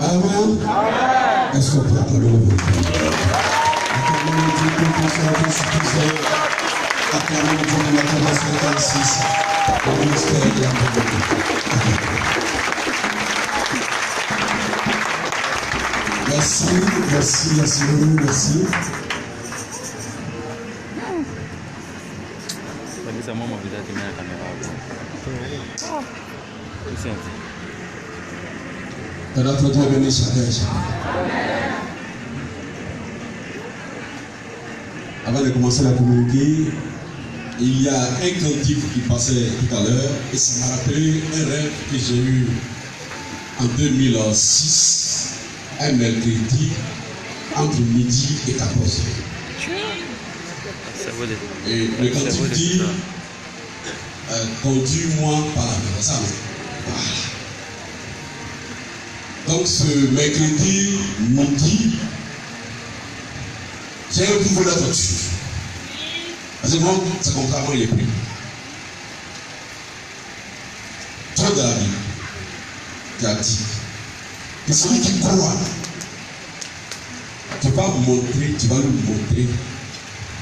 Amen. Est-ce qu'on peut acclamer le bon Dieu? Acclamez le Dieu pour qu'on soit suffisant. Acclamez le Dieu de la 56 au ministère de la communauté. Merci, merci, merci, merci. Que notre Dieu bénisse chacun et chacun. Avant de commencer la communiquer, il y a un cantique qui passait tout à l'heure et ça m'a rappelé un rêve que j'ai eu en 2006, un mercredi, entre midi et 14h. Et le cantique dit conduis-moi par la main. Ça, voilà. Donc ce mercredi, midi, j'ai un pouvoir de voiture. Parce que moi, c'est contrairement il est pris. Toi de la vie, tu as dit que celui qui croit, tu vas montrer, tu vas lui montrer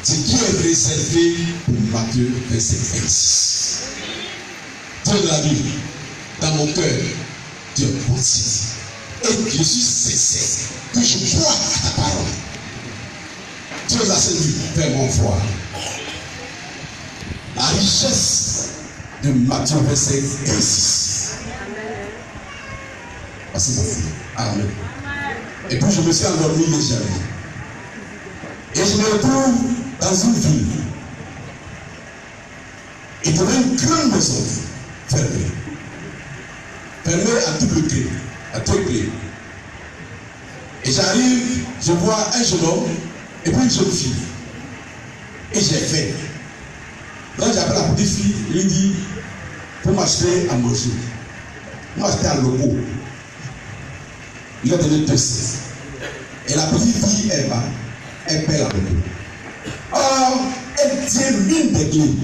ce qui est réservé pour Matthieu verset 26. Toi de la vie, dans mon cœur, tu es conscient. Et je suis sincère que je crois à ta parole. Dieu l'a séduit, Père mon foi. La richesse de Matthieu verset 26. Voici ma fille. Amen. Et puis je me suis endormi légèrement. Et je me retrouve dans une ville. Et devant une grande maison fermée. Fermée à double clé. À deux clés. Et j'arrive, je vois un jeune homme et puis une jeune fille. Et j'ai faim. Donc j'appelle la petite fille, je lui dis, pour m'acheter à manger. Moi j'étais à Logo. Il a donné 2 cents. Et la petite fille, elle va, elle paie la Logo. Or, elle tient une des clés.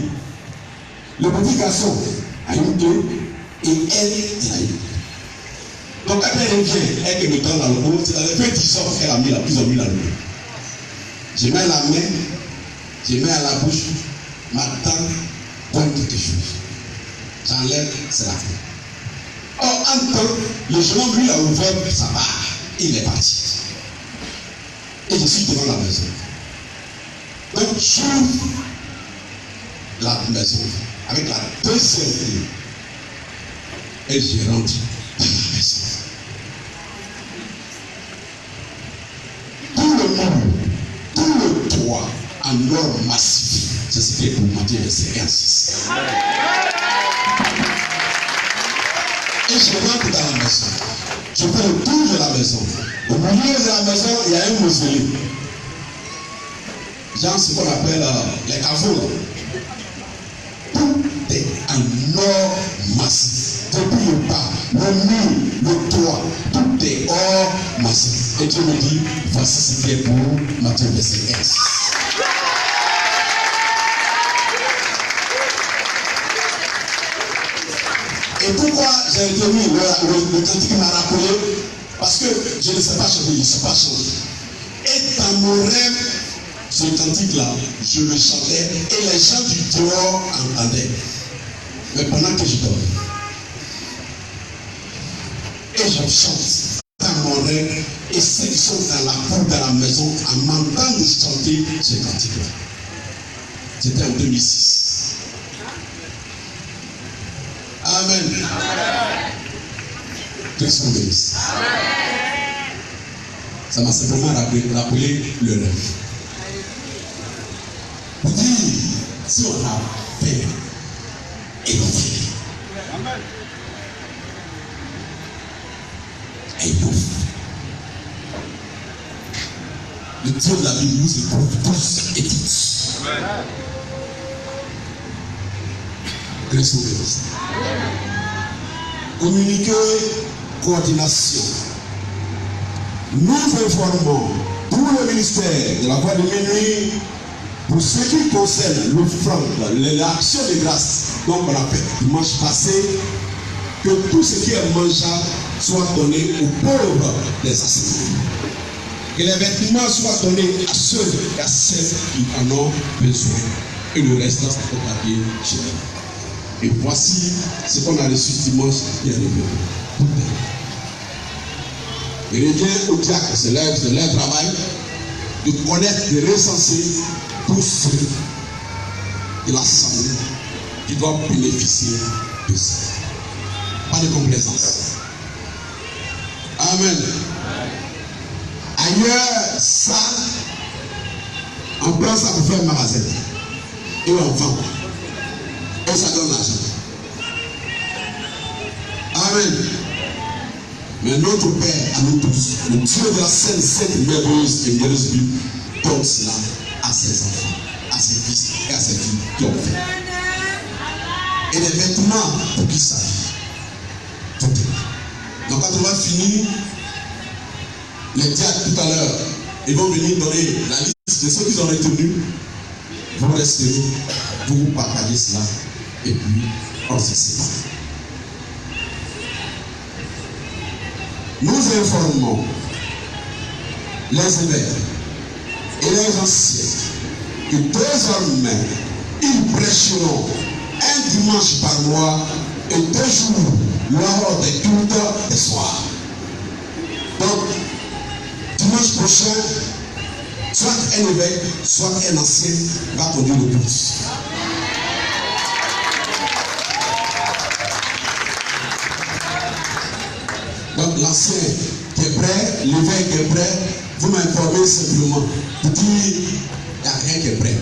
Le petit garçon a une clé et elle a une clé. Donc quand elle revient, elle me tend dans le pot, c'est dans les petits sorts qu'elle a mis là, qu'ils ont mis dans le pot. Je mets la main, je mets à la bouche, ma tante donne quelque chose. J'enlève, c'est la fin. Or, en temps, le jeune homme lui a ouvert sa barre, il est parti. Et je suis devant la maison. Donc j'ouvre la maison avec la deuxième clé. Et je rentre dans la maison. Tout le monde, tout le toit en or massif, c'est ce qui est pour Matthieu verset 6. Et je rentre dans la maison. Je fais le tour de la maison. Au milieu de la maison, il y a un mausolée. Genre ce qu'on appelle les caveaux. Tout est en or massif. Depuis le bas, le mur, le toit, tout est or massif. Et Dieu me dit, voici ce qui est pour Matthieu verset 6. Et pourquoi j'ai retenu le cantique m'a rappelé? Parce que je ne sais pas chanter, je ne sais pas chanter. Et dans mon rêve, ce cantique-là, je le chantais et les gens du dehors entendaient. Mais pendant que je dormais. Et je chante dans mon rêve et ceux qui sont dans la cour, dans la maison, en m'entendant chanter ce cantique-là. C'était en 2006. Amen. Que son bénisse. Ça m'a simplement rappelé le rêve. Vous dites, si on a fait et on fait. Et nous. Le Dieu de la Bible nous éprouve tous et tous. Que son bénisse. Communiquer, coordination. Nous informons tout le ministère de la voie de minuit pour ce qui concerne l'offrande, l'action de grâce, donc on a fait dimanche passé, que tout ce qui est mangeable soient donnés aux pauvres des assemblées. Que les vêtements soient donnés à ceux et à celles qui en ont besoin. Et le reste c'est au papier général. Et voici ce qu'on a reçu dimanche qui est arrivé. Il revient au diacre, c'est leur travail, de connaître, de recenser tous ceux de l'assemblée qui doivent bénéficier de ça. Pas de complaisance. Amen. Ailleurs, ça, on prend ça pour faire un magasin. Et on vend. Et ça donne l'argent. Amen. Mais notre Père, à nous tous, le Dieu de la Sainte merveilleuse et merveilleuse Bible, donne cela à ses enfants, à ses fils et à ses filles qui ont fait. Et les vêtements pour qui ça vit. Donc quand on va finir, les diacres tout à l'heure, ils vont venir donner la liste de ceux qu'ils ont retenus. Vous restez, vous partagez cela, et puis on se sépare. Nous informons les évêques et les anciens que désormais, ils prêcheront un dimanche par mois et 2 jours lors des cultes des soirs. Donc, dimanche prochain, soit un évêque, soit un ancien va conduire le culte. Donc l'ancien qui est prêt, l'évêque qui est prêt, vous m'informez simplement pour dire il n'y a rien qui est prêt.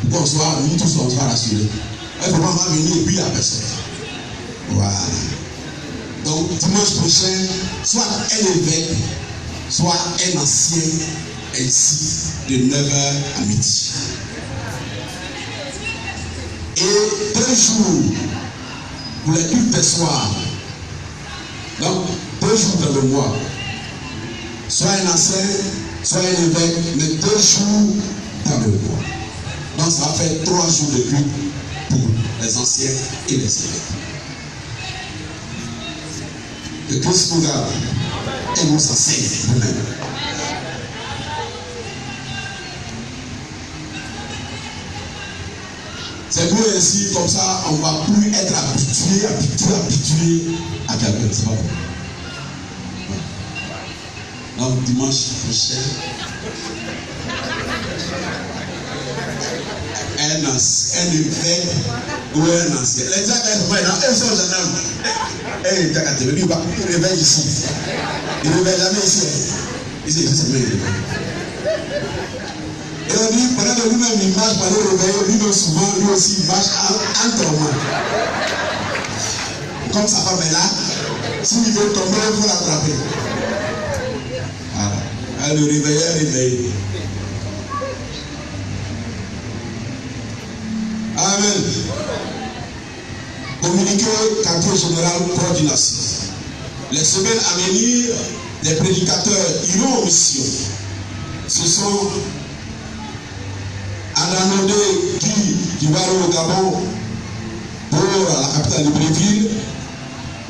Pour qu'on soit, nous tous on soit rassurés. Un moment va venir et puis il n'y a personne. Voilà. Donc dimanche prochain, soit un évêque, soit un ancien, ainsi de 9h à midi. Et 2 jours pour les cultes des soirs. Donc, 2 jours dans le mois. Soit un ancien, soit un évêque, mais 2 jours dans le mois. Donc, ça va faire 3 jours de culte pour les anciens et les évêques. Que Christ nous garde et nous enseigne nous-mêmes. C'est mieux ainsi, comme ça, on ne va plus être habitué à quelqu'un. C'est pas bon. Donc, dimanche prochain, un évêque ou un ancien. Les gens ils sont gendarmes. Et il réveille ici. Il ne réveille jamais ici. Ici, c'est mieux. Et on dit, pendant que lui-même il marche pendant le réveil, lui-même souvent, lui aussi il marche entre moi. Comme sa femme est là, s'il veut tomber, il faut l'attraper. Voilà. Le réveil. Amen. Communiqué quartier général coordination. Les semaines à venir, les prédicateurs iront en mission. Ce sont Ananodé qui va aller au Gabon pour la capitale de Bréville.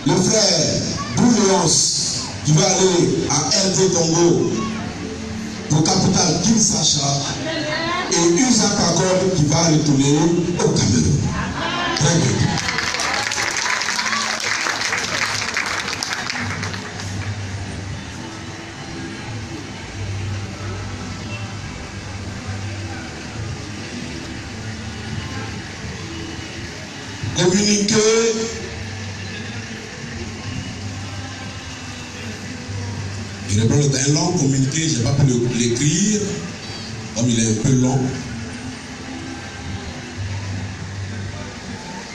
Le frère Bouléance qui va aller à RD Congo pour capitale Kinshasa. Et Isaac Akord qui va retourner au Cameroun. Très bien. Communiquer je reprends un long communiqué, je n'ai pas pu l'écrire comme il est un peu long.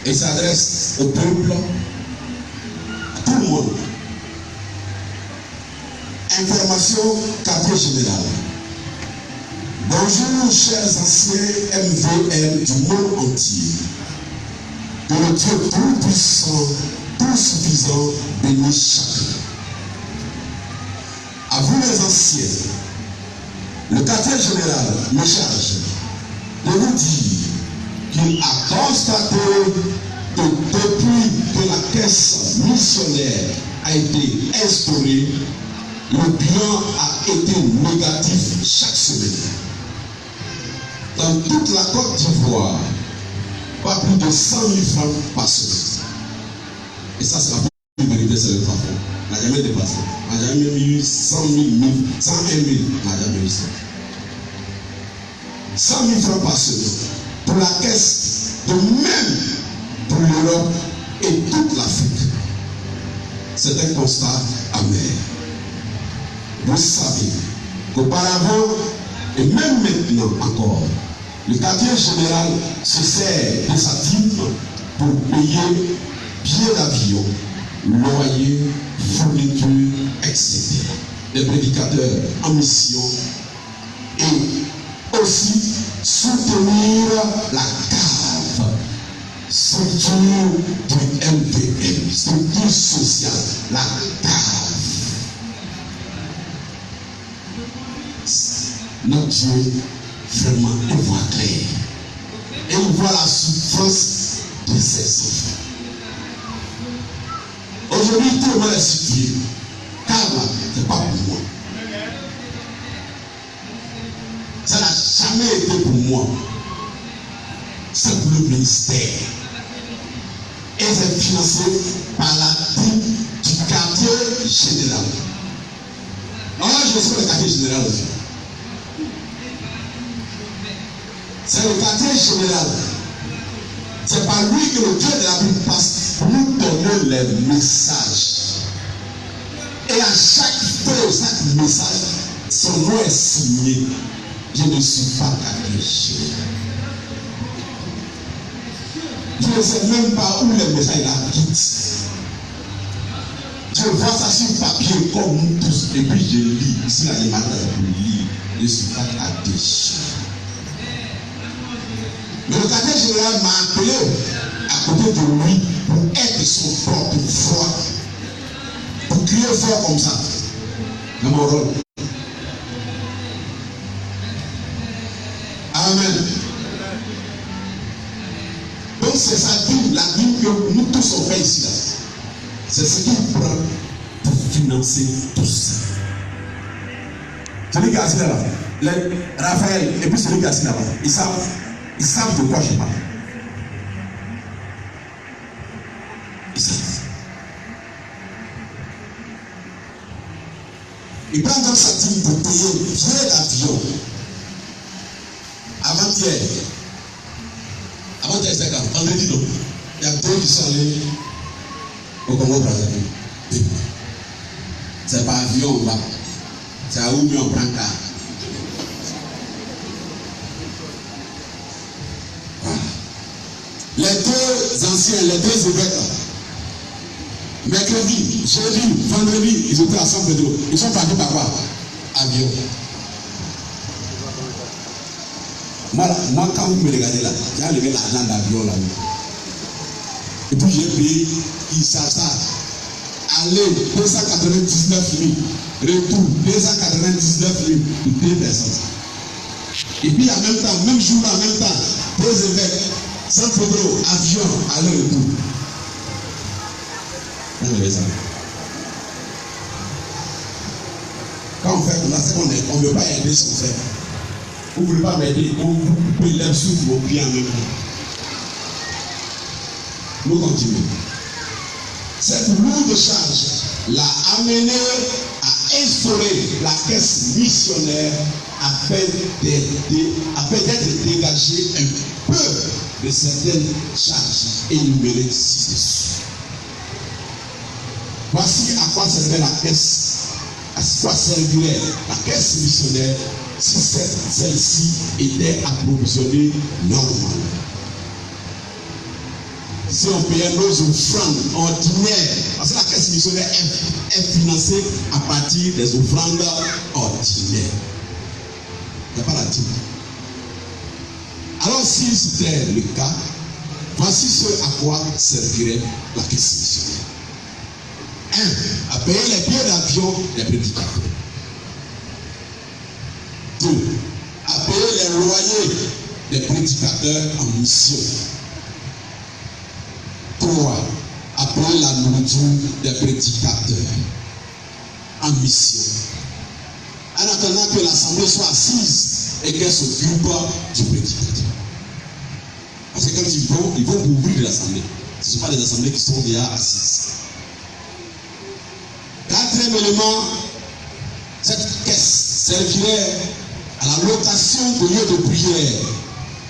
Et il s'adresse au peuple, à tout le monde. Information quartier général. Bonjour chers anciens MVM du monde entier. Que le Dieu tout-puissant, tout-suffisant bénisse chacun. À vous les anciens, le quartier général me charge de vous dire qu'il a constaté que depuis que la caisse missionnaire a été instaurée, le bilan a été négatif chaque semaine. Dans toute la Côte d'Ivoire, pas plus de 100 000 francs par semaine. Et ça, c'est la plus vérité, c'est le plafond. On n'a jamais dépassé. On n'a jamais eu 100 000, 101 000. On n'a jamais eu ça. 100 000 francs par semaine pour la caisse, de même pour l'Europe et toute l'Afrique. C'est un constat amer. Vous savez qu'auparavant, et même maintenant encore, le quartier général se sert de sa dîme pour payer billets d'avion, loyer, fourniture, etc. Des prédicateurs en mission et aussi soutenir la cave, structure du MPM, structure sociale, la cave. Notre Dieu vraiment il voit clair et il voit la souffrance de ses enfants. Aujourd'hui, tout le monde est situé. Car là, ce n'est pas pour moi. Ça n'a jamais été pour moi. C'est pour le ministère. Et c'est financé par la team du quartier général. Alors là, je suis le quartier général aussi. C'est le quartier général. C'est par lui que le Dieu de la Bible passe pour nous donner les messages. Et à chaque feuille, chaque message, son nom est signé. Je ne suis pas quartier général. Je ne sais même pas où les messages habitent. Je vois ça sur papier comme nous tous. Et puis je lis. Si la demande est pour lire, je ne suis pas quartier général. Mais le quartier général m'a appelé à côté de lui pour être son propre foi. Pour crier fort comme ça. C'est mon rôle. Amen. Donc c'est sa vie, la vie que nous tous on fait ici. Là. C'est ce qu'il prend pour financer tout ça. Celui qui est assis là-bas, Raphaël, et puis celui qui est assis là-bas, ils savent de quoi je parle. Ils savent. Ils prennent donc sa team pour payer billet d'avion. Avant-hier, c'est quand vendredi, donc, il y a deux qui sont allés au Congo-Brazzaville. C'est pas avion, on va. C'est à où mieux on prend car. Les deux anciens, les deux évêques, mercredi, jeudi, vendredi, ils étaient à San Pedro. Ils sont partis par quoi? Avion. Moi, quand vous me regardez là, j'ai enlevé l'argent d'avion là. Et puis j'ai payé, ils savent ça. Aller 299 000, retour 299 000 pour 2 personnes. Et puis en même temps, même jour, en même temps, deux évêques. San Pedro, avion, aller-retour. Quand on fait comme ça, c'est qu'on ne veut pas aider ce qu'on fait. Vous ne voulez pas m'aider, on coupe les sous vos pieds en même temps. Nous continuons. Cette lourde charge l'a amené à instaurer la caisse missionnaire afin d'être dégagé un peu de certaines charges énumérées ci-dessus. Voici à quoi servirait la caisse, à quoi servirait la caisse missionnaire si celle-ci était approvisionnée normalement. Si on payait nos offrandes ordinaires, parce que la caisse missionnaire est financée à partir des offrandes ordinaires. Il n'y a pas la dîme. Alors, si c'était le cas, voici ce à quoi servirait la caisse missionnaire. 1. À payer les billets d'avion des prédicateurs. 2. À payer les loyers des prédicateurs en mission. 3. À prend la nourriture des prédicateurs en mission. En attendant que l'assemblée soit assise et qu'elle s'occupe du prédicateur. Parce que quand ils vont ouvrir l'assemblée. Ce ne sont pas des assemblées qui sont déjà assises. Quatrième élément, cette caisse servirait à la location de lieux de prière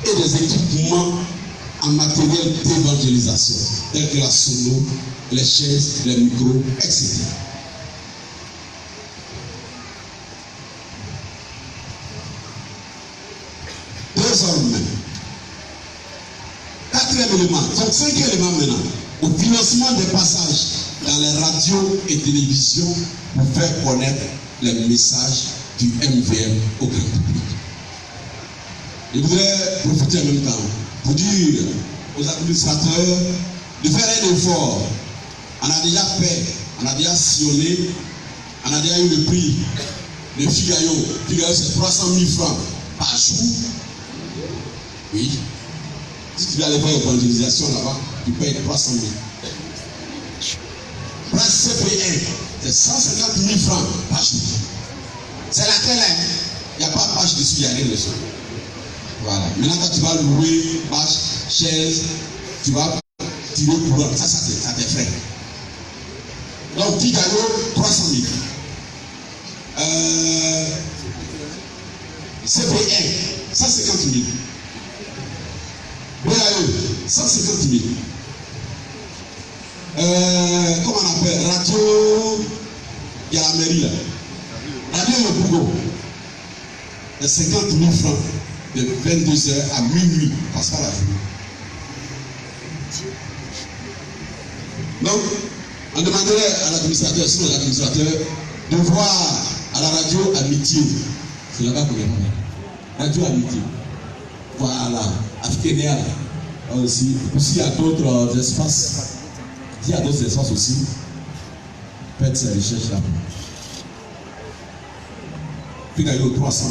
et des équipements en matériel d'évangélisation, tels que la sono, les chaises, les micros, etc. Désormais, quatrième élément, donc cinquième élément maintenant, au financement des passages dans les radios et télévisions pour faire connaître les messages du MVM au grand public. Je voudrais profiter en même temps pour dire aux administrateurs de faire un effort. On a déjà fait, on a déjà sillonné, on a déjà eu le prix de Figaro. Figaro, c'est 300 000 francs par jour. Oui. Si tu veux aller faire l'évangélisation là-bas, tu payes 300 000. Presse CP1, c'est 150 000 francs par jour. C'est laquelle, il n'y a pas de page dessus, il n'y a rien dessus. Voilà. Maintenant, quand tu vas louer page, chaise, tu vas tirer courant. Ça t'est frais. Donc, Figaro, 300 000. CP1, 150 000. BAE, 150 000. Comment on appelle? Radio, il y a la mairie là. Radio Le Bougon, c'est 50 000 francs de 22h à minuit, passe pas la journée. Donc, on demanderait à l'administrateur, sinon l'administrateur, de voir à la radio Amitié. C'est là-bas qu'on est. Radio Amitié. Voilà. Africaine aussi. Aussi, il y a d'autres espaces. Il y a d'autres espaces aussi. Faites ces recherches là. Puis il y a eu 300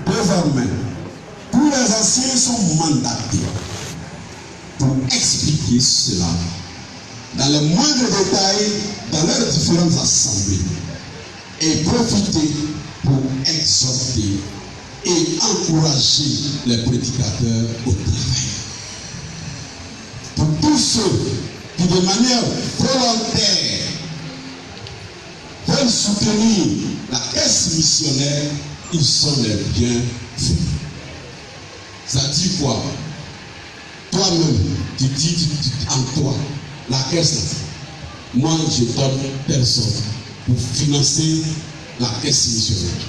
000. Désormais, tous les anciens sont mandatés pour expliquer cela dans les moindres détails dans leurs différentes assemblées et profiter pour exhorter et encourager les prédicateurs au travail. Pour tous ceux qui de manière volontaire veulent soutenir la caisse missionnaire, ils sont les bienvenus. Ça dit quoi? Toi-même, tu dis en toi, la caisse, moi je donne telle sorte pour financer la caisse missionnaire.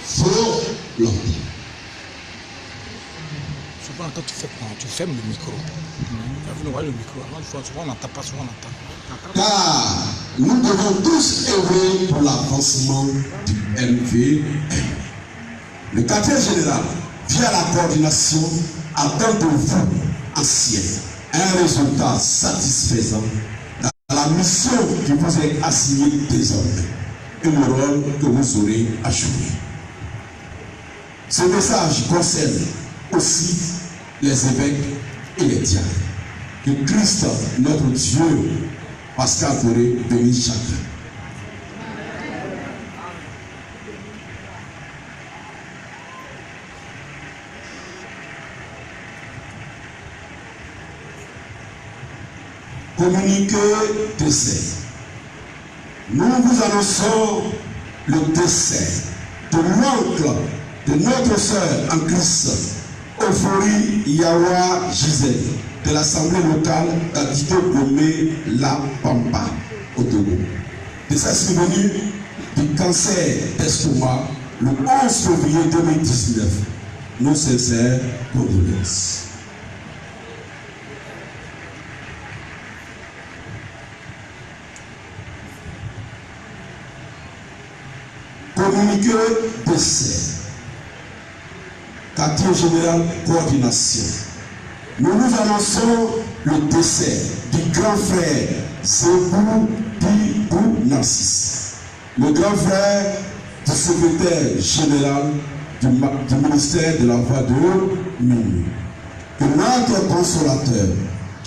Faut l'entendre. Souvent, quand tu fermes le micro. Vous voyez le micro. Avant, souvent, on n'entend pas, souvent, on entend. Car nous devons tous œuvrer pour l'avancement du MVM. Le quartier général, via la coordination, attend de vous, anciens, un résultat satisfaisant dans la mission qui vous est assignée désormais et le rôle que vous aurez à jouer. Ce message concerne aussi les évêques et les diacres. Que Christ, notre Dieu, Pascal Corée, bénisse chacun. Communiqué décès. Nous vous annonçons le décès de l'oncle de notre sœur en Christ, Euphorie Yawa Gisèle, de l'Assemblée locale d'Adito Gomé La Pampa, au Togo. De sa survenue du cancer d'estomac le 11 février 2019. Nos sincères condoléances. Communiqué décès. Quartier général coordination. Nous nous annonçons le décès du grand frère Zebou Bibou Narcisse, le grand frère du secrétaire général du ministère de la Voix de Mimi. Que notre consolateur,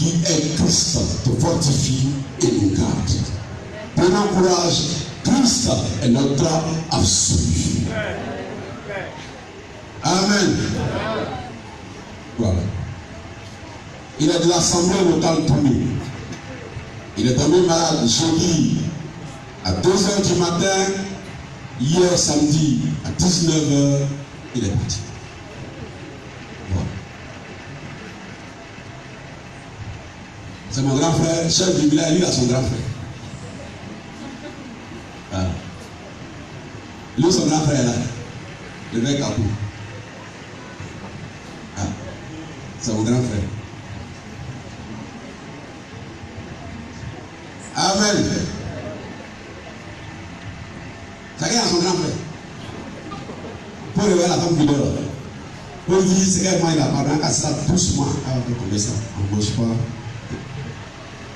qui est Christ te fortifie et nous garde. Prenons courage, Christ est notre absolu. Amen. Voilà. Il est de l'Assemblée locale pour nous. Il est tombé malade jeudi à 2h du matin. Hier samedi à 19h, il est parti. Voilà. C'est mon grand frère, chef du village, lui a son grand frère. Voilà. Lui, son grand frère là, le mec à bout. Ah, c'est mon grand frère. Amen. Chacun a son grand frère. Pour réveiller la femme qui dort. Pour dire c'est qu'elle m'a parlé à ça doucement. Comme ça, on ne bouge pas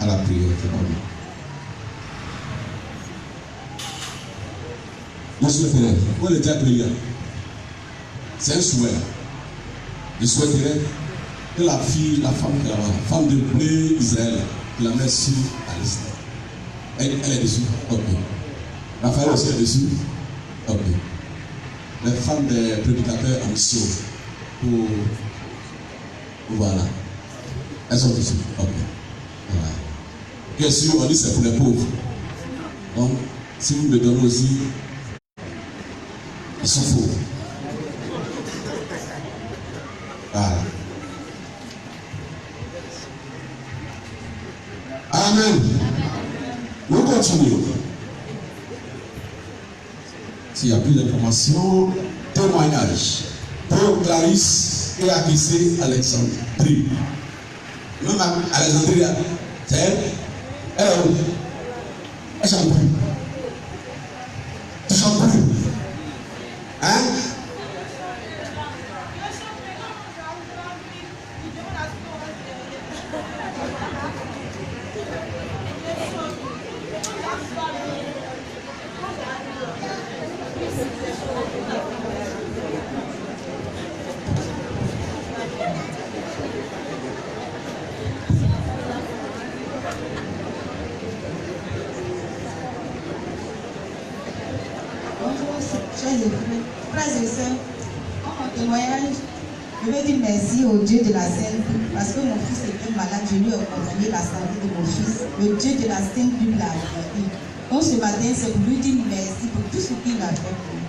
à la prière. Je souhaiterais, pour le diable prière, c'est un souhait. Je souhaiterais que la fille, la femme de blé Israël, la mette sur la liste. Elle est dessus. Ok. Raphaël aussi est dessus. Ok. Les femmes des prédicateurs en mission. Voilà. Elles sont dessus. Ok. Voilà. Bien sûr, on dit c'est pour les pauvres. Donc, si vous me donnez aussi, ils sont faux. Voilà. Amen. Nous continuons. S'il y a plus d'informations, témoignage. Pour Clarisse et Akissé Alexandre. Prie. Même Alexandrie, c'est elle. Elle est où? Elle chante plus. Tu chantes plus. Hein? Frères et sœurs, en mon témoignage, je veux dire merci au Dieu de la Sainte Bible parce que mon fils était malade, je lui ai ordonné la santé de mon fils. Le Dieu de la Sainte Bible l'a guéri. Donc ce matin, c'est pour lui dire merci pour tout ce qu'il a fait pour nous.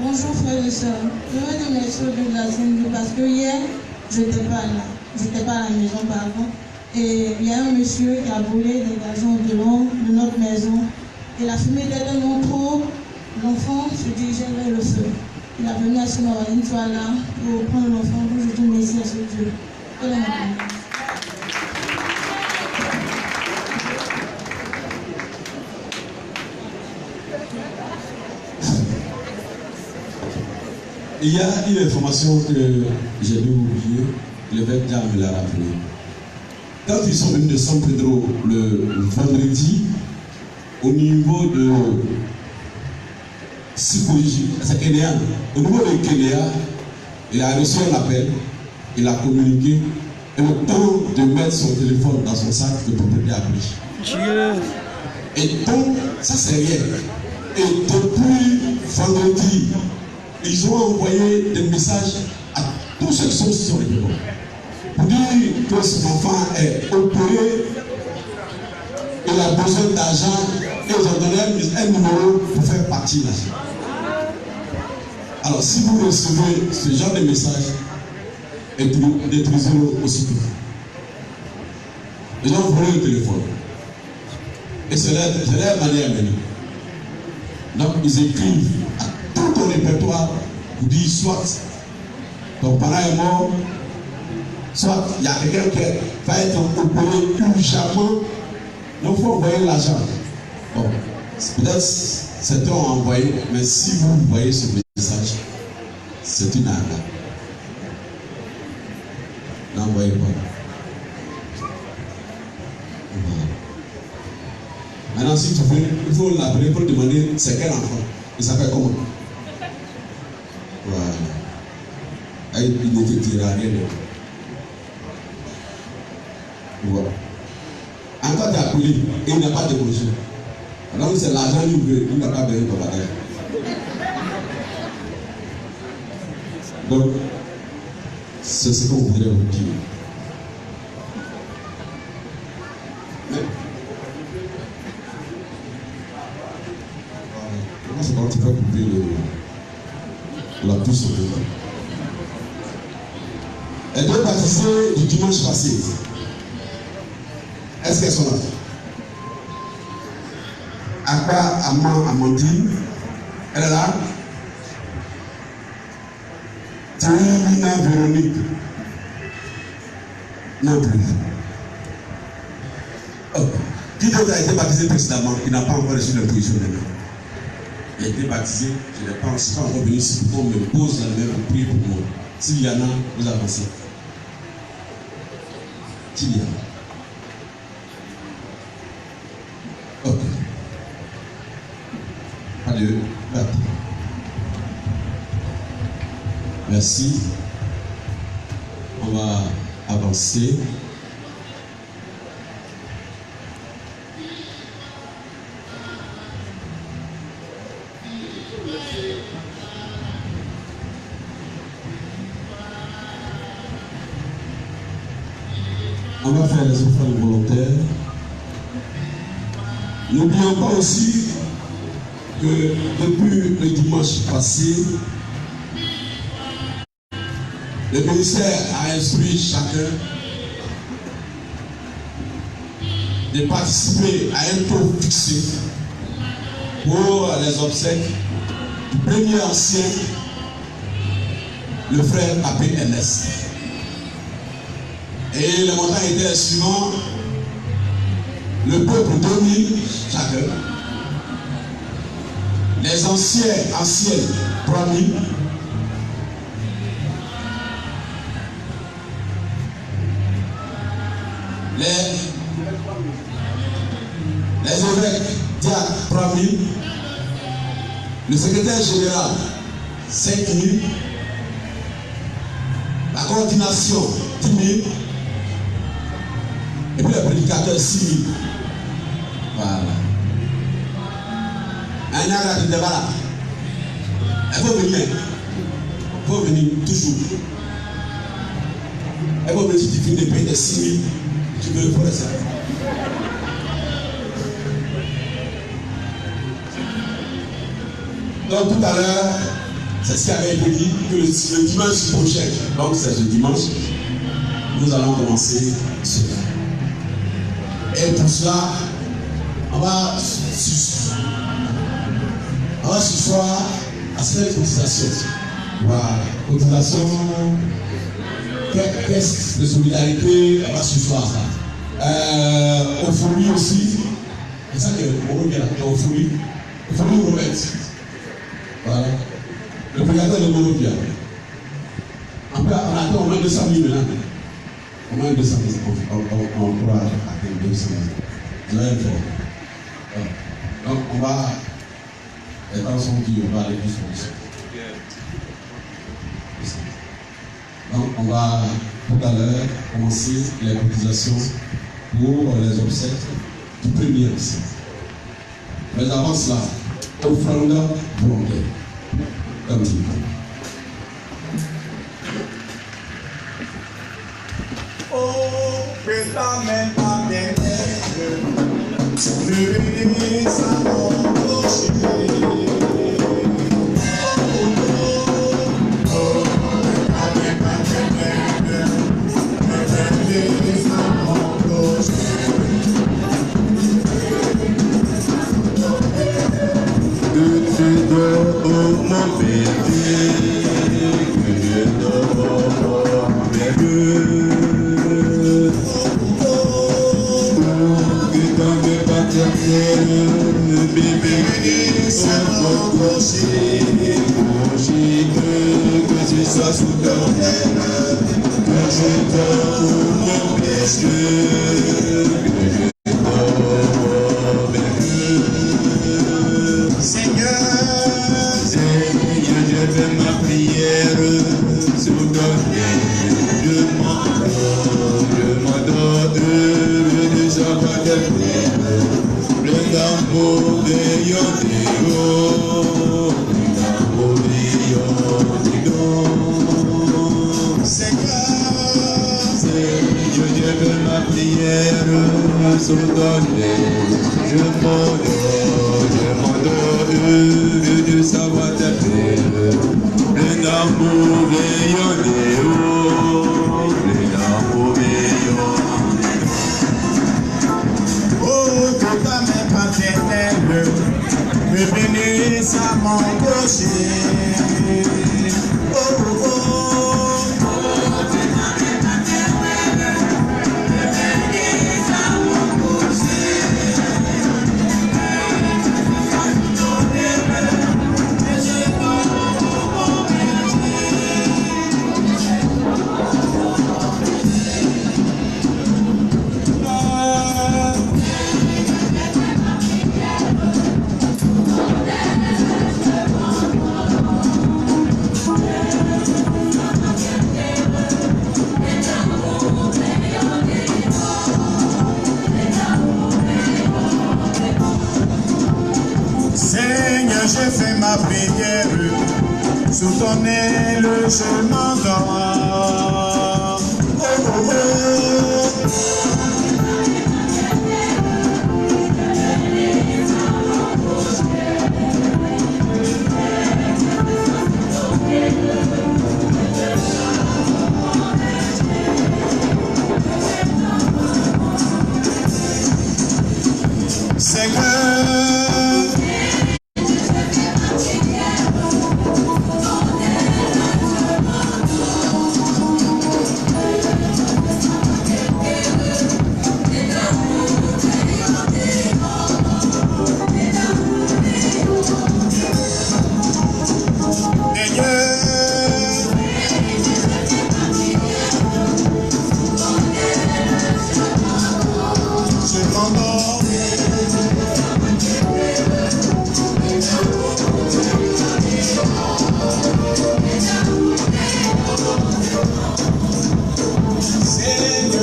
Bonjour frères et sœurs, je veux dire merci au Dieu de la Sainte Bible parce que hier, je n'étais pas à la maison pardon. Et il y a un monsieur qui a brûlé des gazons de long de notre maison. Et la fumée était tellement trop, l'enfant se dirigeait vers le feu. Il a venu à ce moment une fois là pour prendre l'enfant, pour je dis merci à ce Dieu. Il y a une information que j'ai dû oublier, l'évêque Diam me l'a rappelé. Quand ils sont venus de San Pedro le vendredi, au niveau de Sikoji, c'est Kenya, au niveau de Kenya, il a reçu un appel, il a communiqué, et le temps de mettre son téléphone dans son sac, le propriétaire a pris. Et donc, ça c'est rien. Et depuis vendredi, ils ont envoyé des messages à tous ceux qui sont sur les bureaux. Pour dire que son enfant est opéré, il a besoin d'argent et ils ont donné un numéro pour faire partie là. Alors si vous recevez ce genre de message, détruisez-le aussitôt. Les gens volent le téléphone. Et c'est leur manière maintenant. Donc ils écrivent à tout ton répertoire pour dire soit ton parent est mort, soit il y a quelqu'un qui va être opéré urgemment, donc il faut envoyer l'argent. Bon, peut-être certains ont envoyé, mais si vous voyez ce message, c'est une arnaque. N'envoyez pas. Maintenant, si tu veux, il faut l'appeler pour demander c'est quel enfant. Il s'appelle comment? Voilà. il ne te dira rien. Voilà. Encore tu as appelé et il n'a pas décroché. Alors c'est l'argent qu'il veut, il n'a pas besoin de ton bagage. Donc, c'est ce qu'on voudrait vous dire. Mais, comment c'est quand tu vas couper la pousse au dedans. Elle doit baptiser du dimanche passé. Est-ce qu'elles sont là? Akba Amandine, elle est là? Nina Véronique, non plus. Oh. Qui d'autre a été baptisé précédemment? Il n'a pas encore reçu l'imposition de main. Il a été baptisé, je n'ai pas encore venu ici pour qu'on me pose la main pour prier pour moi. S'il y en a, vous avancez. S'il y en a. Ok. Adieu. Merci. On va avancer. On va faire les offrandes volontaires. N'oublions pas aussi que depuis le dimanche passé, le ministère a instruit chacun de participer à un taux fixé pour les obsèques du premier ancien, le frère APNS. Et le montant était suivant: le peuple 2000 chacun, les anciennes 3000, les évêques diacres 3000, le secrétaire général 5000, la coordination 10 000, et puis le prédicateur 6 000. Voilà. Un arrêt de débat là. Il faut venir toujours. Il faut venir si tu finis de payer des 6 000, tu veux faire ça. Donc tout à l'heure, c'est ce qui avait été dit, que le dimanche prochain, donc c'est ce dimanche, nous allons commencer cela. Et pour cela, on va ce soir à cette cotisation. Voilà, cotisation, caisse de solidarité, on va ce soir ça. Au fourmi aussi, c'est ça qu'on revient là, au fourmi remettre. Voilà. Le prédicateur de Monovia. Après, on attend au moins 200 000 maintenant. Au moins 200 000. On pourra atteindre 200 000. Vous allez le faire. Voilà. Donc, on va. Les temps sont durs, on va aller plus sur ça. Donc, on va tout à l'heure commencer les cotisations pour les obsèques du premier ancien. Mais avant cela, offrande volontaire. Comme dit. Oh, que ta main pas bien le salon clocher. Mon bébé, que je dors avec eux. Que dans mes paternels, bébé, c'est mon clocher. Que tu sois sous ton aile, que je dors mon bébé, que je dors avec eux. Seigneur, je fais ma prière soutenez, je m'endors de savoir tes prières, plein d'amour, veillons des hauts, plein d'amour, veillons des dons. Seigneur, je fais ma prière, soutenez, je m'endors de savoir tes prières, plein d'amour, veillons des hauts, plein d'amour, veillons des dons. Oh, que ta main paternelle me bénisse à mon gaucher. Oh, oh, oh. Seigneur, j'ai fait ma prière, sous ton aile je m'endors. Oh, oh, oh.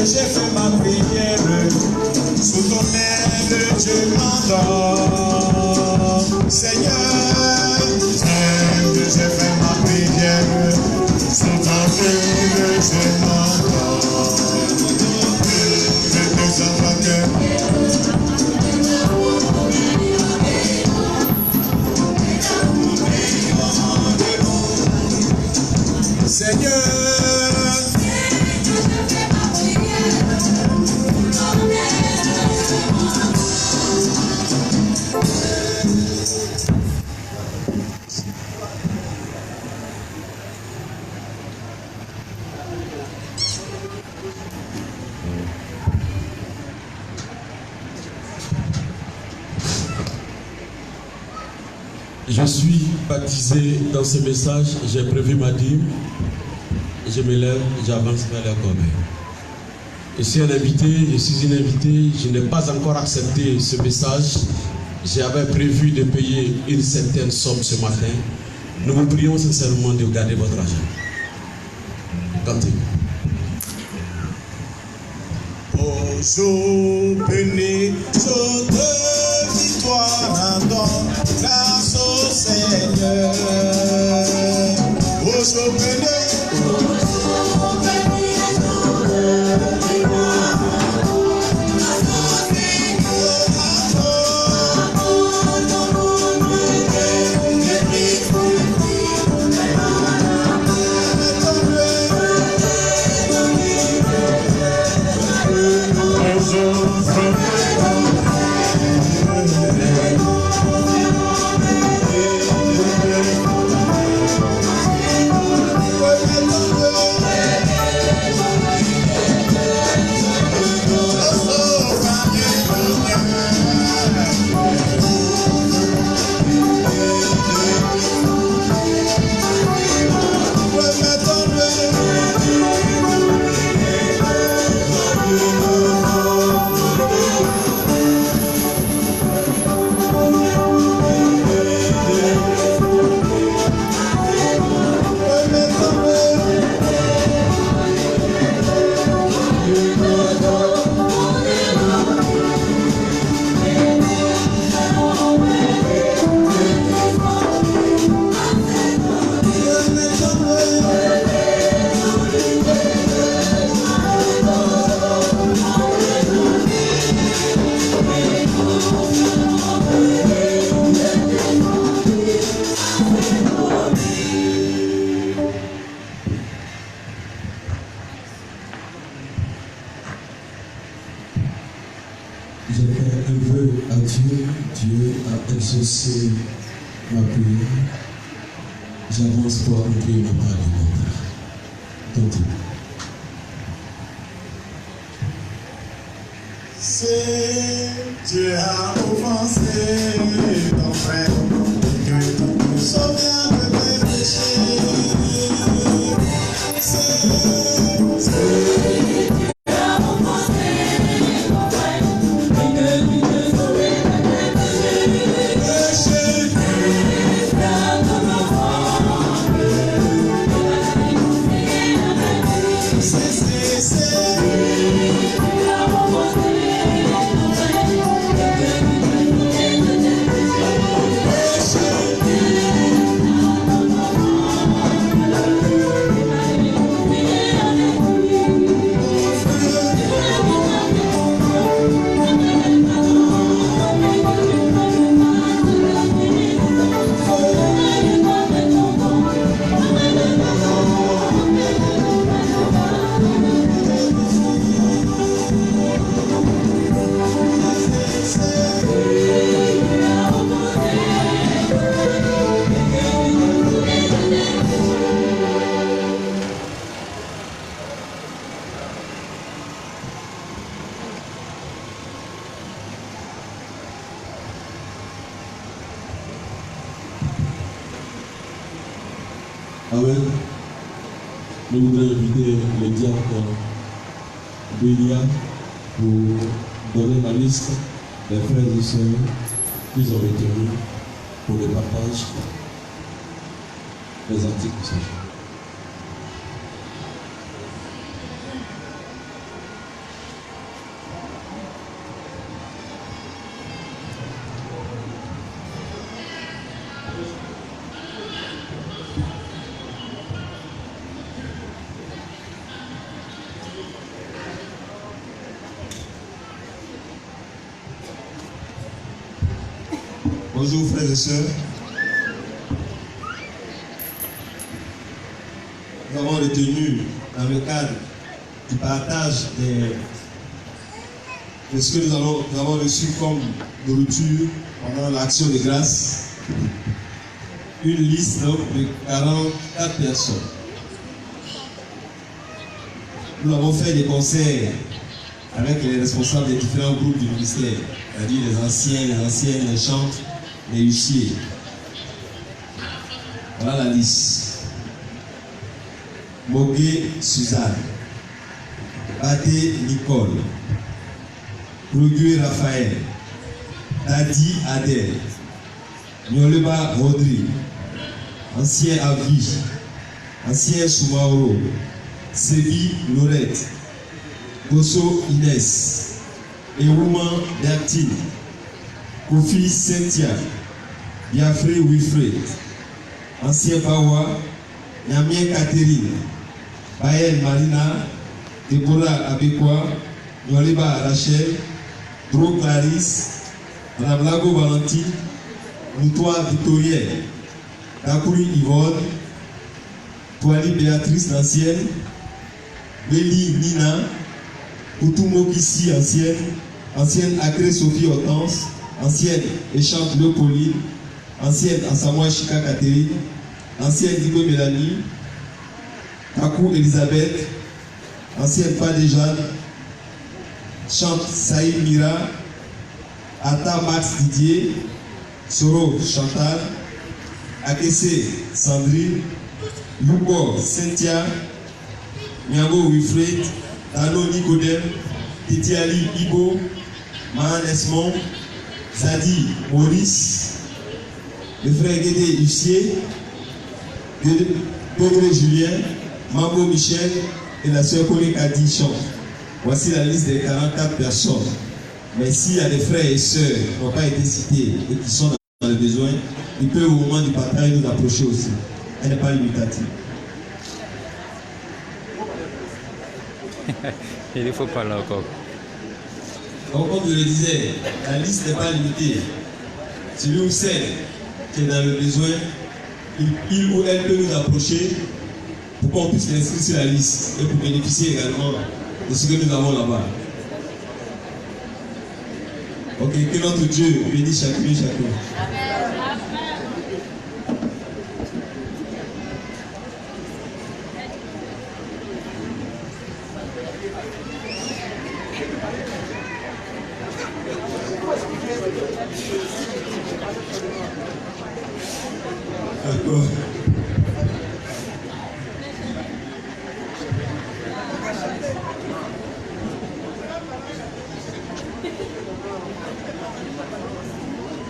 J'ai fait ma prière, sous ton aile je m'endors. Seigneur, j'ai fait ma prière, sous ton aile je m'endors. Je te sens pas que Seigneur. Je suis baptisé dans ce message, j'ai prévu ma dîme, je me lève, j'avance vers la corbeille. Je suis un invité, je suis une invitée, je n'ai pas encore accepté ce message. J'avais prévu de payer une certaine somme ce matin. Nous vous prions sincèrement de garder votre argent. Cantez. Ô jour béni, jour de victoire, dans grâce au Seigneur. Ô jour béni, veux à Dieu, Dieu a exaucé ma prière. J'avance pour accomplir ma part de mon Père. Si Dieu a offensé ton frère, que tu te souviens de tes péchés. Amen. Nous voudrais inviter le diacre Bélia pour donner la liste des frères et sœurs qu'ils ont retenus pour le partage des articles du Seigneur. Bonjour frères et sœurs. Nous avons retenu dans le cadre du partage de ce que nous avons reçu comme nourriture pendant l'action de grâce, une liste donc, de 44 personnes. Nous avons fait des concerts avec les responsables des différents groupes du ministère, c'est-à-dire les anciens, les anciennes, les chantres, les huissiers. Voilà la liste. Mogué Suzanne, Baté Nicole, Rogué Raphaël, Dadi Adèle, Nyoleba Rodrigue, Ancien Avi, Ancien Soumaoro, Sébi Lorette, Gosso Inès, Ewouman Bertine, Kofi Cynthia, Biafré Wilfred, Ancien Bawa, Yamien Catherine, Baël Marina, Deborah Abekwa, Nyoleba Rachel, Dro Clarisse, Madame Lago Valentine, Moutoua Victorien, Dakouri Yvonne, Toali Béatrice l'ancienne, Béli Nina, Koutumo Kissi ancienne Acré Sophie Hortense, ancienne Échante Le Pauline, ancienne Ansamoa Chika Catherine, ancienne Digo Mélanie, Kakou Elisabeth, ancienne Fadé Jeanne, Chante Saïd Mira, Ata Max Didier, Soro Chantal, Akese Sandrine, Yuko Cynthia, Miango Wilfred, Dano Nicodème, Titi Ali Ibo, Mahan Esmond, Zadi Maurice, le frère Guédé Hussier, Degré Julien, Mambo Michel et la sœur Colline Adi Chant. Voici la liste des 44 personnes. Mais s'il y a des frères et sœurs qui n'ont pas été cités et qui sont dans le besoin, ils peuvent au moment du partage nous approcher aussi. Elle n'est pas limitative. Il ne faut pas là encore. Donc, comme je le disais, la liste n'est pas limitée. Celui ou celle qui est dans le besoin, il ou elle peut nous approcher pour qu'on puisse l'inscrire sur la liste et pour bénéficier également de ce que nous avons là-bas. Ok, que notre Dieu bénisse chacun et chacun. D'accord.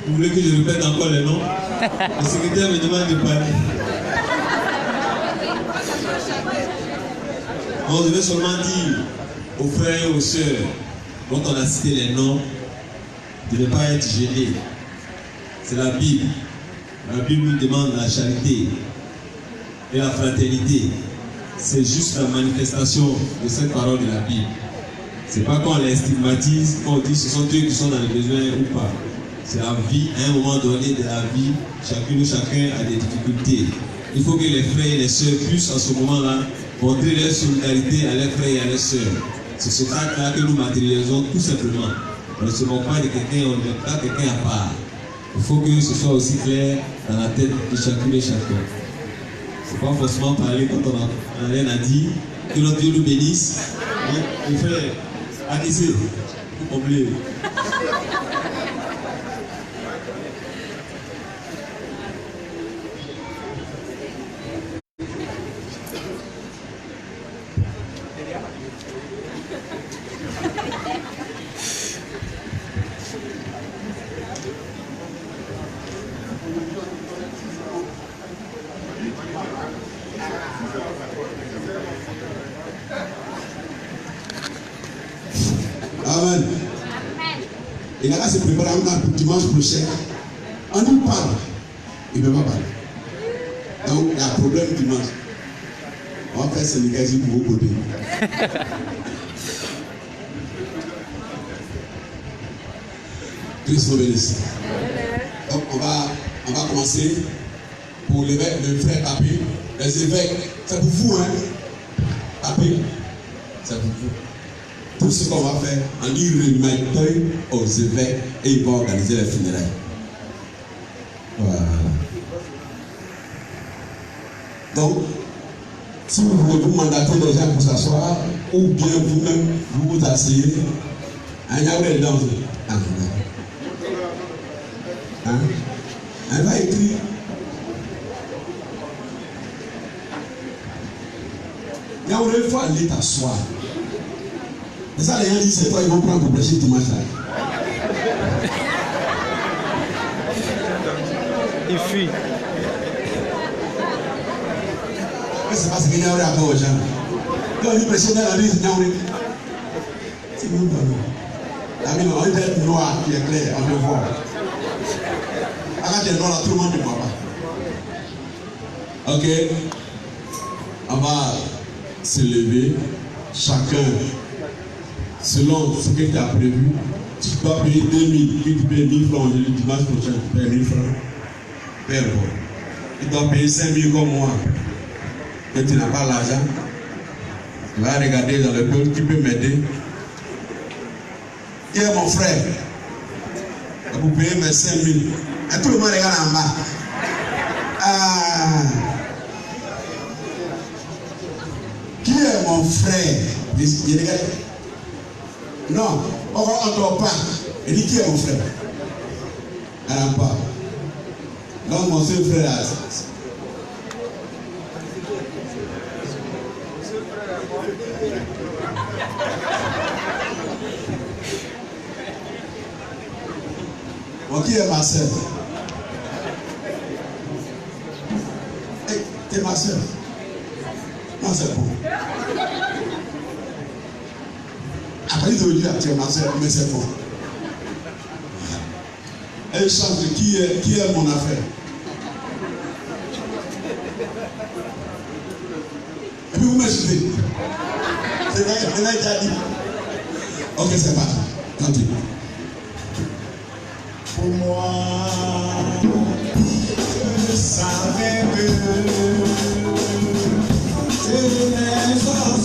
Vous voulez que je répète encore les noms? Le secrétaire me demande de parler. On devait seulement dire aux frères et aux sœurs dont on a cité les noms de ne pas être gênés. C'est la Bible. La Bible nous demande la charité et la fraternité. C'est juste la manifestation de cette parole de la Bible. C'est pas qu'on les stigmatise, qu'on dit ce sont eux qui sont dans les besoins ou pas. C'est la vie, à un moment donné de la vie, chacune ou chacun a des difficultés. Il faut que les frères et les sœurs puissent à ce moment-là montrer leur solidarité à leurs frères et à leurs sœurs. C'est ce cas-là que nous matérialisons tout simplement. On ne se moque pas de quelqu'un, on ne met pas quelqu'un à part. Il faut que ce soit aussi clair dans la tête de chacune et chacun. Il ne faut pas forcément parler quand on n'a rien à dire. Que notre Dieu nous bénisse. Les frères, allez-y, vous comblez. Amen. Il a qu'à se préparer pour dimanche prochain. On nous parle. Il ne veut pas parler. Donc, il y a un problème dimanche. On va faire Sénégal pour vos côtés. Christ nous bénisse. Donc, on va commencer pour l'évêque, le frère Papé. Les évêques, c'est pour vous, hein? Papé, c'est pour vous. Tout ce qu'on va faire, on y remet aux évêques et ils vont organiser les funérailles. Voilà. Donc, si vous voulez vous mandater les gens pour s'asseoir, ou bien vous-même, vous vous asseyez, il y a des danses. Elle va écrire. Il y a une fois aller t'asseoir. Et ça, les gens disent, c'est toi, ils vont prendre pour prêcher dimanche là. Il fuit. C'est parce qu'il y a un rapport aux gens. Quand on dit prêcher dans la vie, c'est un c'est nous. La vie, on est noir qui est clair, on peut voir. Quand tu es noir, tout le monde ne voit pas. Ok. On va se lever, chacun. Selon ce que tu as prévu, tu dois payer 2000, puis tu payes 1000 francs le dimanche prochain, tu payes 1000 francs. Père, tu dois payer 5000 comme moi. Et tu n'as pas l'argent, tu vas regarder dans le peuple, tu peux m'aider. Qui est mon frère? Vous payez mes 5000. Et tout le monde regarde en bas. Ah. Qui est mon frère? Je regarde. Non, on ne entend pas. Il dit qui est mon frère? Elle n'a pas. Donc mon seul frère a ça. Bon, qui est ma soeur? Hey, t'es ma soeur? Non, c'est bon. Après, ils ont dit à tu es ma soeur, mais c'est bon. Elle chante qui est mon affaire. Et puis vous me suivez. C'est vrai, elle a déjà dit. Ok, c'est parti. Continue. Pour moi, je savais que c'est les anges.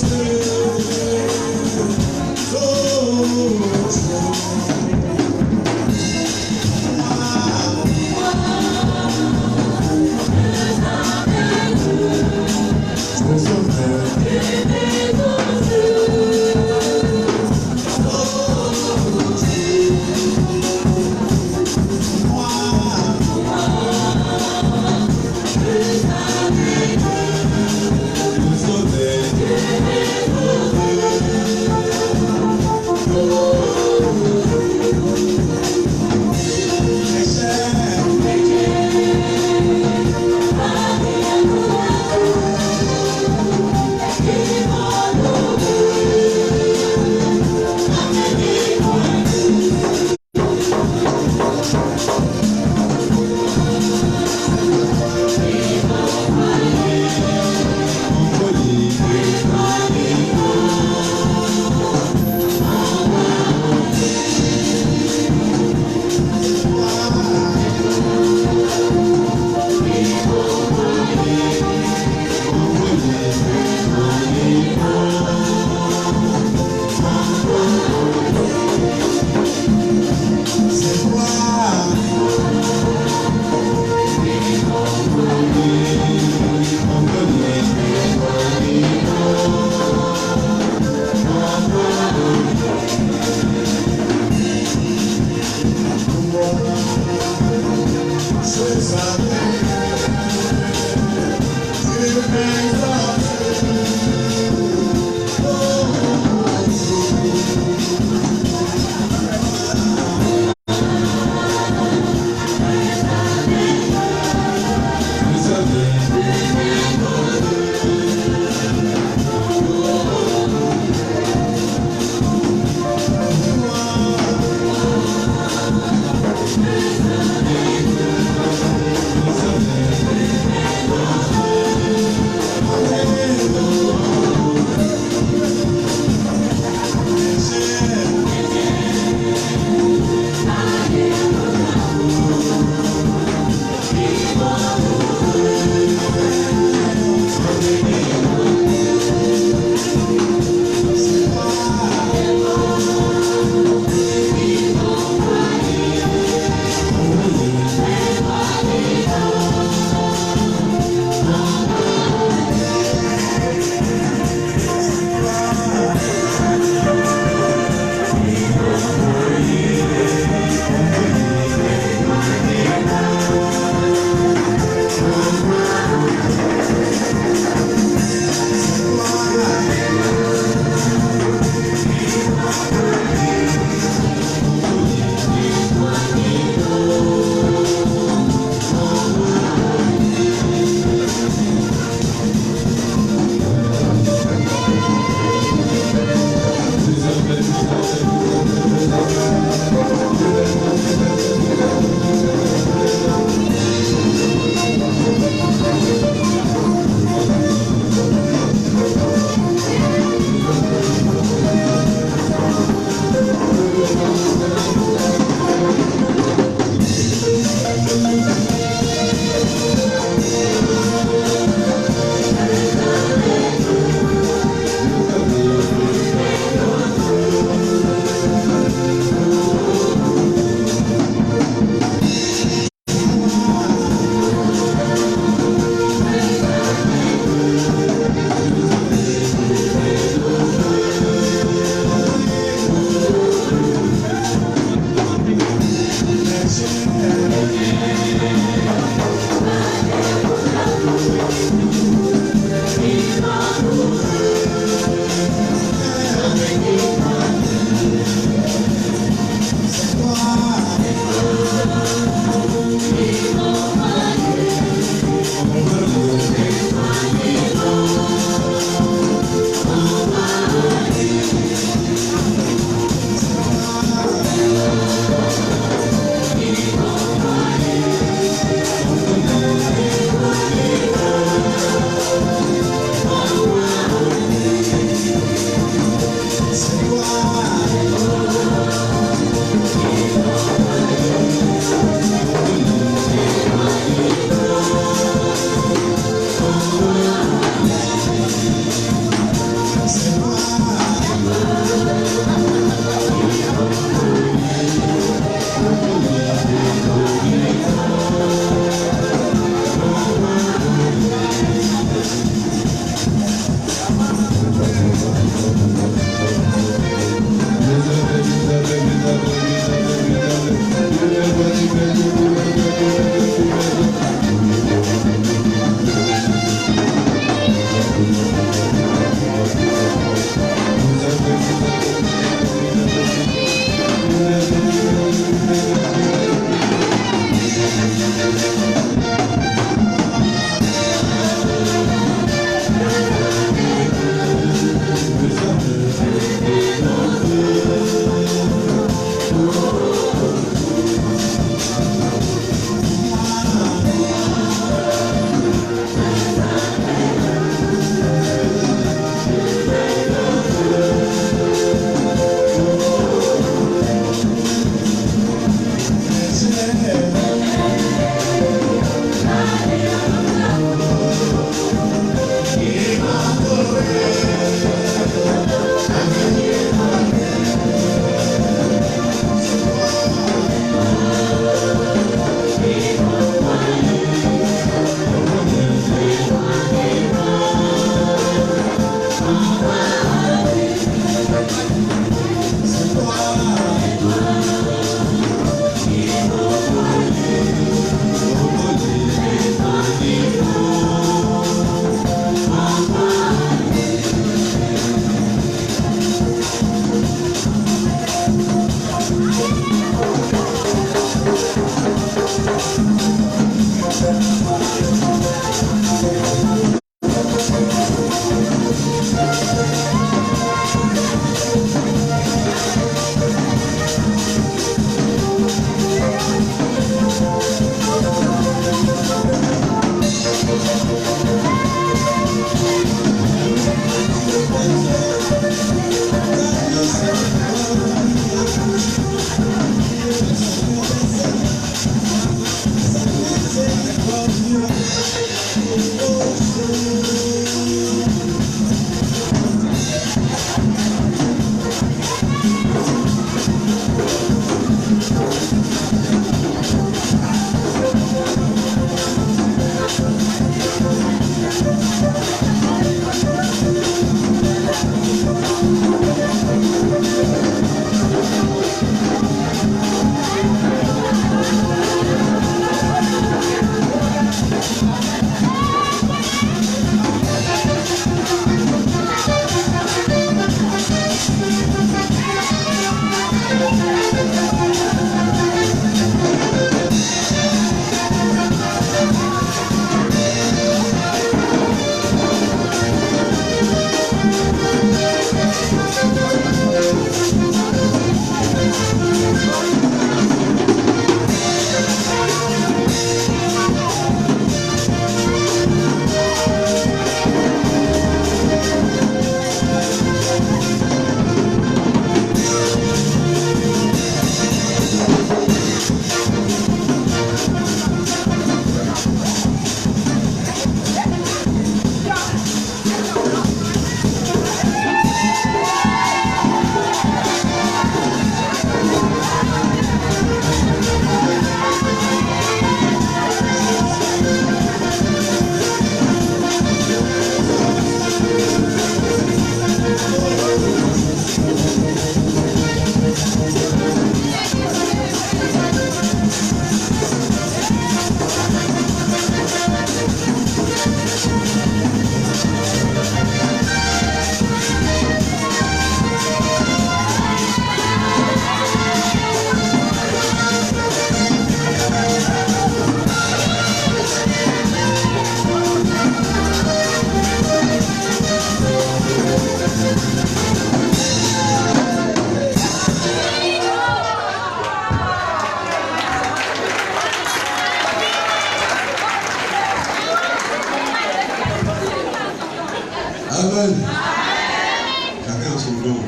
Chacun a son don.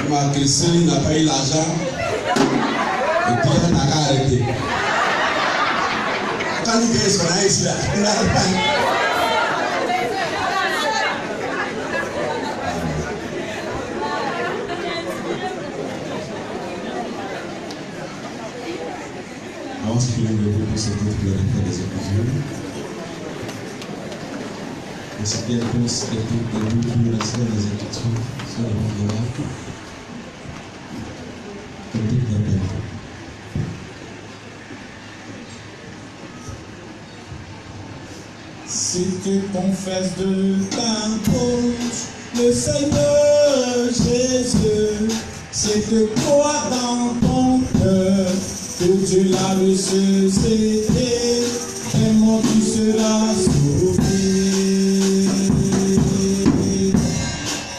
Ma Christine n'a pas eu l'argent. Et puis elle n'a qu'à arrêter. Quand il gagne son âge ici, là, il n'arrête pas. Avant de finir le groupe, c'est pour le repas des occasions. Et c'est bien pour ce qui est tout de nous, la semaine des Écritures, sur le monde de l'art. Comme toute la paix. Si tu confesses de ta bouche le Seigneur Jésus, si tu crois dans ton cœur que tu l'as ressuscité, et mort tu seras sauvé.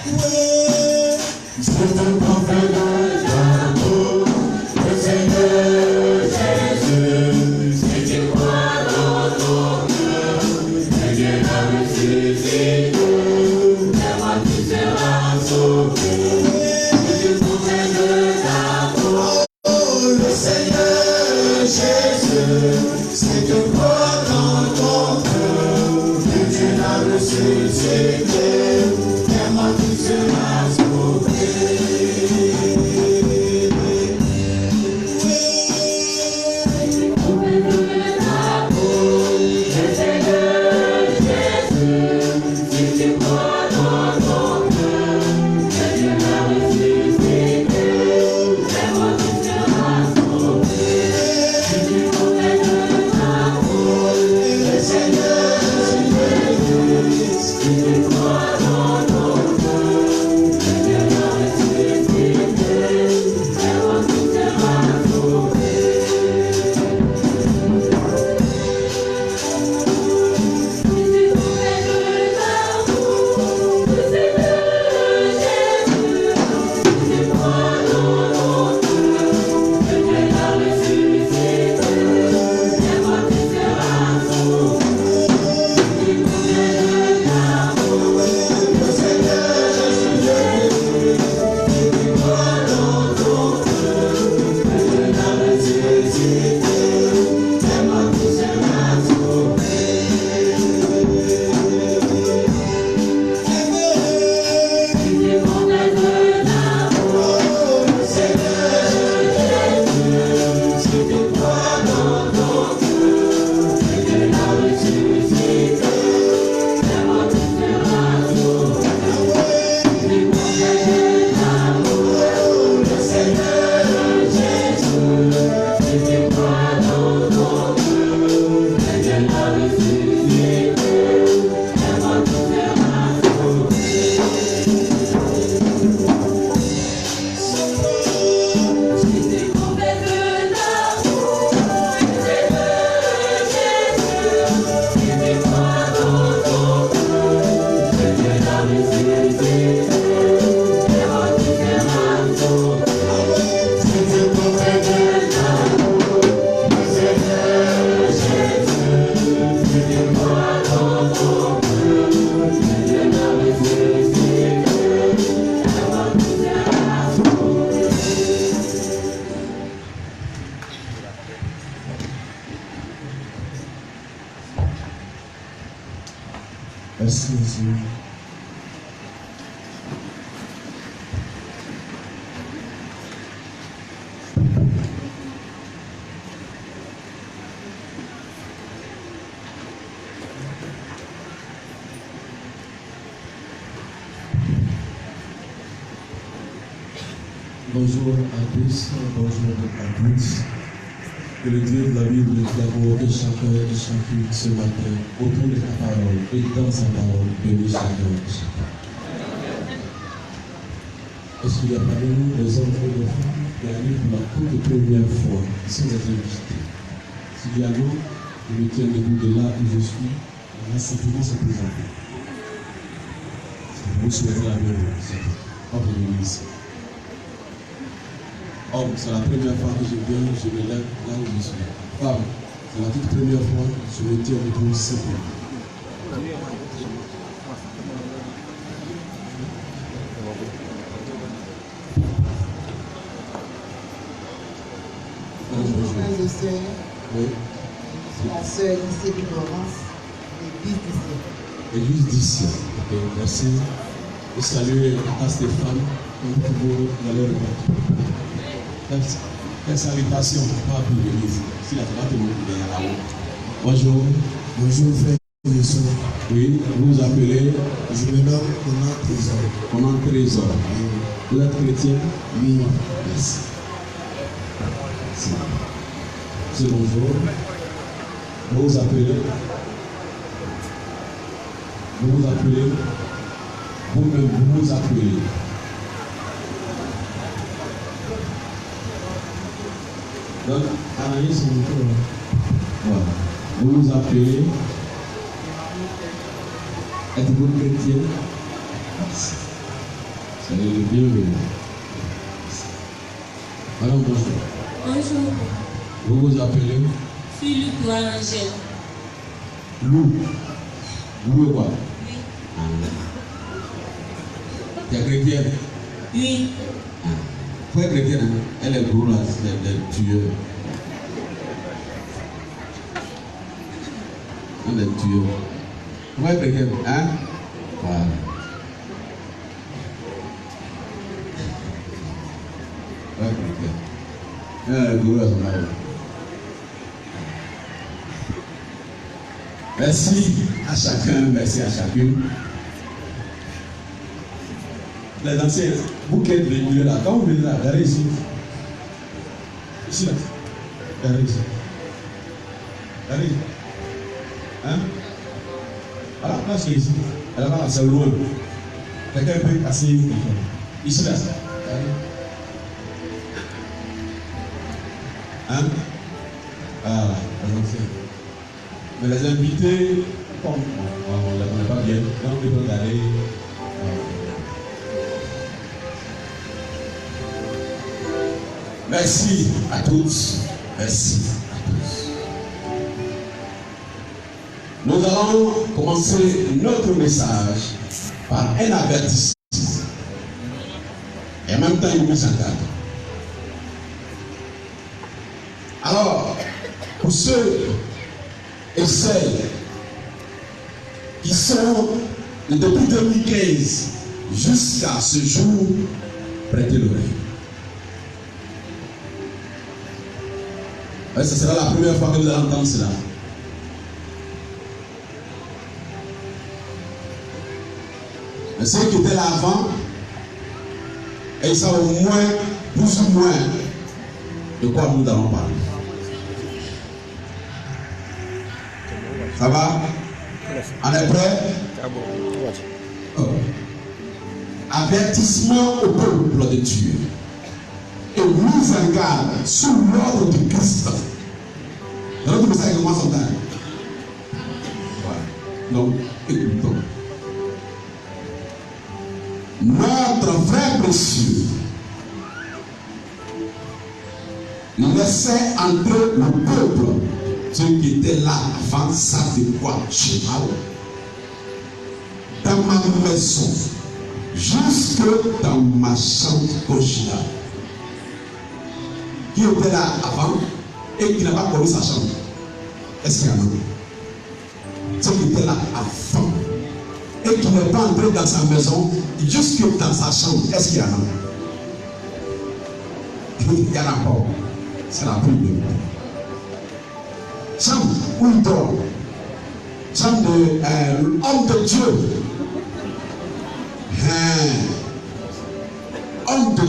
Oui, si tu confesses de ta bouche le Seigneur Jésus, si tu crois dans ton cœur que Dieu l'a ressuscité, et mort tu seras sauvé. Si tu confesses de ta bouche le Seigneur Jésus, si tu crois dans ton cœur que Dieu l'a ressuscité, et mort tu seras sauvé. Merci Jésus. Bonjour à tous, bonjour à toutes. Que le Dieu de la Bible d'abord que chacun et chacune ce matin autour de la parole et dans sa parole bénisse chacun et chacun. Est-ce qu'il y a parmi nous des hommes et des femmes qui arrivent pour la toute première fois, qui sont des invités? S'il y a d'autres, je me tiens debout de là où je suis, on va simplement se présenter. Vous souhaitez la bienvenue. Bienvenue ici. Homme, c'est la première fois que je viens, je me lève là où je suis. Femme, c'est la toute première fois que je me tiens debout simplement. et sœurs, Oui. la sœur lycée de Laurence, l'église d'ici. Église d'ici. Ok, merci. Je salue à Stéphane, comme toujours dans le repas. Quelle salutation pour pas pour l'église. Si la droite est là-haut. Bonjour. Bonjour frère et sœurs. Oui, vous vous appelez Je me nomme Conan Trésor. Conan Trésor. Vous êtes chrétien? Oui. Merci. C'est bonjour. Vous vous appelez? Vous vous appelez? Vous-même, vous vous appelez? Donc, Anaïs, c'est mon tour. Voilà. Vous vous appelez? Êtes-vous chrétien? C'est le bienvenu. Madame, bonjour. Bonjour. Vous vous appelez? Philippe ou Angèle. Lou. Lou quoi? Oui. Tu es chrétienne? Oui. Pourquoi chrétienne? Elle est gros là, elle tueur. Elle est tueur. Pourquoi chrétienne? Hein? Voilà. Pourquoi chrétienne? Elle est gros là, son mari. Merci à chacun, merci à chacune. Les anciens, vous qui êtes venus là, quand vous venez là, regardez ici. Ici là. Regardez ici. Regardez ici. Hein? Voilà, place ici. Elle va là, c'est loin. Quelqu'un peut casser. Ici là. Regardez. Hein? Voilà, les anciens. Mais les invités, comme on ne les connaît pas bien, donc ils peuvent aller. Merci à tous. Merci à tous. Nous allons commencer notre message par un avertissement et en même temps une mise en garde. Alors, pour ceux et celles qui sont depuis 2015 jusqu'à ce jour, prêtez l'oreille. Ouais, ce sera la première fois que vous allez entendre cela. Mais ceux qui étaient là avant, ils savent au moins, plus ou moins, de quoi nous allons parler. Ça va? On est prêt? Avertissement au peuple de Dieu et mise en garde sous l'ordre du Christ. L'autre message commence en temps. Voilà. Donc, écoutons. Notre frère précieux laissait entrer le peuple. Ceux qui étaient là avant savent de quoi je parle. Dans ma maison, jusque dans ma chambre conjugale. Qui était là avant et qui n'a pas connu sa chambre? Est-ce qu'il y en a? Ceux qui étaient là avant et qui n'est pas entré dans sa maison, jusque dans sa chambre. Est-ce qu'il y en a? Il y en a pas. C'est la première. Chambre où il dort. Chambre de l'homme de Dieu. Homme de